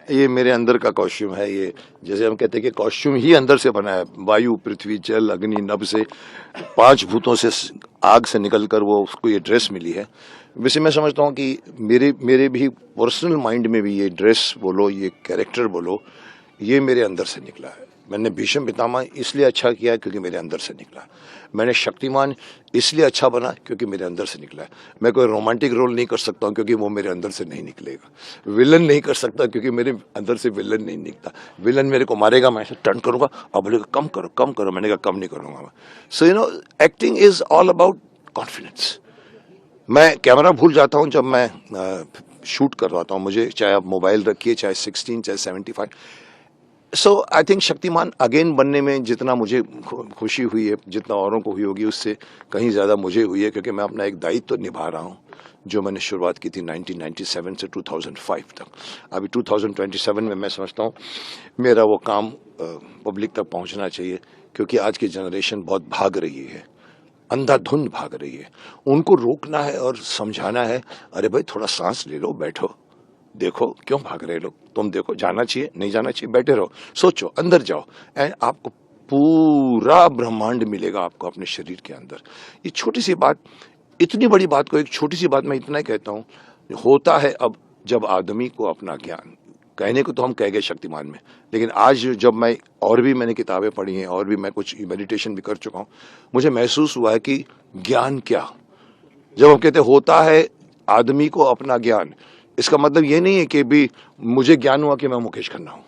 ये मेरे अंदर का कॉस्ट्यूम है। ये जैसे हम कहते हैं कि कॉस्ट्यूम ही अंदर से बना है, वायु, पृथ्वी, जल, अग्नि, नभ से, 5 भूतों से, आग से निकल कर वो उसको ये ड्रेस मिली है। वैसे मैं समझता हूँ कि मेरे भी पर्सनल माइंड में भी ये ड्रेस बोलो, ये कैरेक्टर बोलो, ये मेरे अंदर से निकला है। मैंने भीष्म पितामह इसलिए अच्छा किया क्योंकि मेरे अंदर से निकला। मैंने शक्तिमान इसलिए अच्छा बना क्योंकि मेरे अंदर से निकला है। मैं कोई रोमांटिक रोल नहीं कर सकता हूँ क्योंकि वो मेरे अंदर से नहीं निकलेगा। विलन नहीं कर सकता क्योंकि मेरे अंदर से विलन नहीं निकलता। विलन मेरे को मारेगा, मैं ऐसे टर्न करूंगा और बोलेगा कम करो कम करो, मैंने कहा कम नहीं करूंगा मैं। So you know, acting is all about confidence. मैं कैमरा भूल जाता हूँ जब मैं शूट करवाता हूँ। मुझे चाहे आप मोबाइल रखिए, चाहे 16 चाहे 75। सो आई थिंक शक्तिमान अगेन बनने में जितना मुझे खुशी हुई है, जितना औरों को हुई होगी, उससे कहीं ज़्यादा मुझे हुई है, क्योंकि मैं अपना एक दायित्व तो निभा रहा हूँ जो मैंने शुरुआत की थी 1997 से 2005 तक। अभी 2027 में मैं समझता हूँ मेरा वो काम पब्लिक तक पहुँचना चाहिए, क्योंकि आज की जनरेशन बहुत भाग रही है, अंधाधुंध भाग रही है। उनको रोकना है और समझाना है, अरे भाई थोड़ा सांस ले लो, बैठो, देखो क्यों भाग रहे लोग, तुम देखो, जाना चाहिए नहीं जाना चाहिए, बैठे रहो, सोचो, अंदर जाओ, एंड आपको पूरा ब्रह्मांड मिलेगा आपको अपने शरीर के अंदर। ये छोटी सी बात, इतनी बड़ी बात को एक छोटी सी बात में इतना ही कहता हूँ, होता है अब जब आदमी को अपना ज्ञान, कहने को तो हम कह गए शक्तिमान में, लेकिन आज जब मैं और भी मैंने किताबें पढ़ी हैं और भी मैं कुछ मेडिटेशन भी कर चुका हूँ, मुझे महसूस हुआ है कि ज्ञान क्या, जब हम कहते होता है आदमी को अपना ज्ञान, इसका मतलब ये नहीं है कि भी मुझे ज्ञान हुआ कि मैं मुकेश खन्ना हूँ,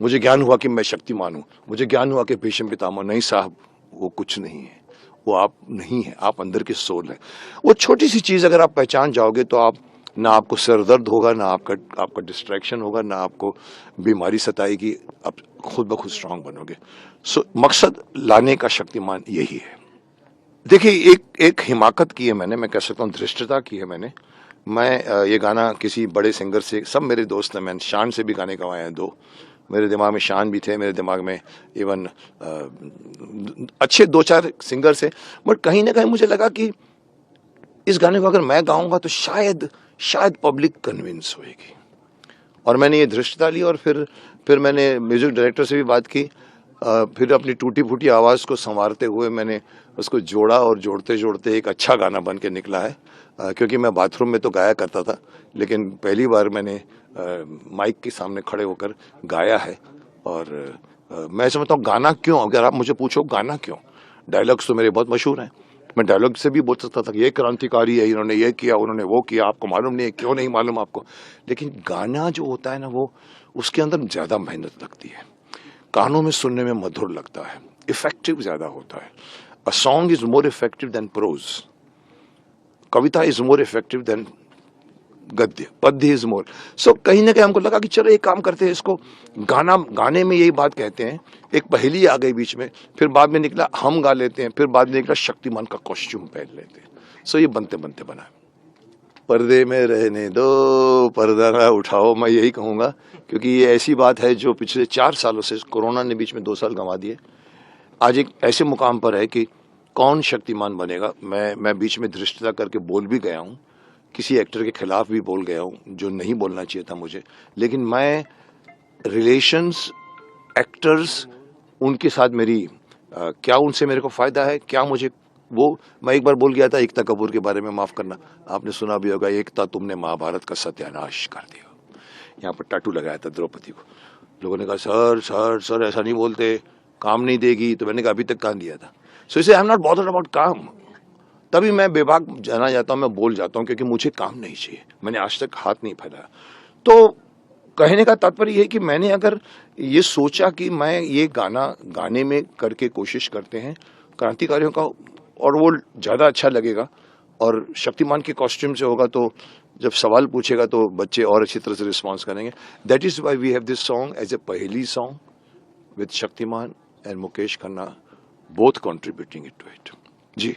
मुझे ज्ञान हुआ कि मैं शक्तिमान हूँ, मुझे ज्ञान हुआ कि भीष्म पितामह। नहीं साहब, वो कुछ नहीं है, वो आप नहीं है, आप अंदर की सोल है। वो छोटी सी चीज़ अगर आप पहचान जाओगे तो आप, ना आपको सर दर्द होगा, ना आपका डिस्ट्रैक्शन होगा, ना आपको बीमारी सताएगी, आप खुद ब खुद स्ट्रांग बनोगे। सो मकसद लाने का शक्तिमान यही है। देखिए, एक हिमाकत की है मैंने, मैं कह सकता हूँ धृष्टता की है मैंने। मैं ये गाना किसी बड़े सिंगर से, सब मेरे दोस्त हैं, मैंने शान से भी गाने गवाए हैं 2। मेरे दिमाग में शान भी थे, मेरे दिमाग में इवन अच्छे 2-4 सिंगर से, बट कहीं ना कहीं मुझे लगा कि इस गाने को अगर मैं गाऊंगा तो शायद पब्लिक कन्विंस होएगी। और मैंने ये धृष्टता ली, और फिर मैंने म्यूजिक डायरेक्टर से भी बात की। फिर अपनी टूटी फूटी आवाज़ को संवारते हुए मैंने उसको जोड़ा, और जोड़ते जोड़ते एक अच्छा गाना बन के निकला है। क्योंकि मैं बाथरूम में तो गाया करता था, लेकिन पहली बार मैंने माइक के सामने खड़े होकर गाया है। और मैं समझता हूँ गाना क्यों, अगर आप मुझे पूछो गाना क्यों, डायलॉग्स तो मेरे बहुत मशहूर हैं, मैं डायलॉग से भी बोल सकता था कि ये क्रांतिकारी है, इन्होंने ये किया, उन्होंने वो किया, आपको मालूम नहीं है, क्यों नहीं मालूम आपको। लेकिन गाना जो होता है ना, वो उसके अंदर ज़्यादा मेहनत लगती है, कानों में सुनने में मधुर लगता है, इफेक्टिव ज़्यादा होता है। A song is more effective than prose, कविता इज मोर इफेक्टिव देन गद्य, पद्य इज मोर। सो कहीं ना कहीं हमको लगा कि चलो एक काम करते हैं, इसको गाने में यही बात कहते हैं। एक पहेली आ गई बीच में, फिर बाद में निकला हम गा लेते हैं, फिर बाद में निकला शक्तिमान का कॉस्ट्यूम पहन लेते हैं। सो ये बनते बनते बना। पर्दे में रहने दो, पर्दा ना उठाओ, मैं यही कहूँगा, क्योंकि ये ऐसी बात है जो पिछले 4 सालों से, कोरोना ने बीच में 2 साल गंवा दिए, आज एक ऐसे मुकाम पर है कि कौन शक्तिमान बनेगा। मैं बीच में धृष्टता करके बोल भी गया हूँ, किसी एक्टर के खिलाफ भी बोल गया हूँ जो नहीं बोलना चाहिए था मुझे, लेकिन मैं रिलेशंस, एक्टर्स, उनके साथ मेरी क्या उनसे मेरे को फ़ायदा है, क्या मुझे वो, मैं एक बार बोल गया था एकता कपूर के बारे में, माफ़ करना, आपने सुना भी होगा, एकता तुमने महाभारत का सत्यानाश कर दिया। यहाँ पर टाटू लगाया था द्रौपदी को, लोगों ने कहा सर सर सर ऐसा नहीं बोलते, काम नहीं देगी, तो मैंने कहा अभी तक काम दिया था। सो इसे I am not bothered about काम, तभी मैं बेबाक जाना जाता हूँ, मैं बोल जाता हूँ, क्योंकि मुझे काम नहीं चाहिए, मैंने आज तक हाथ नहीं फैलाया। तो कहने का तात्पर्य यह है कि मैंने अगर ये सोचा कि मैं ये गाना गाने में करके कोशिश करते हैं क्रांतिकारियों का, और वो ज़्यादा अच्छा लगेगा, और शक्तिमान के कॉस्ट्यूम से होगा, तो जब सवाल पूछेगा तो बच्चे और अच्छी तरह से रिस्पॉन्स करेंगे। That is why we have this song as a पहेली song with Shaktimaan and Mukesh Khanna both contributing it to it. Ji.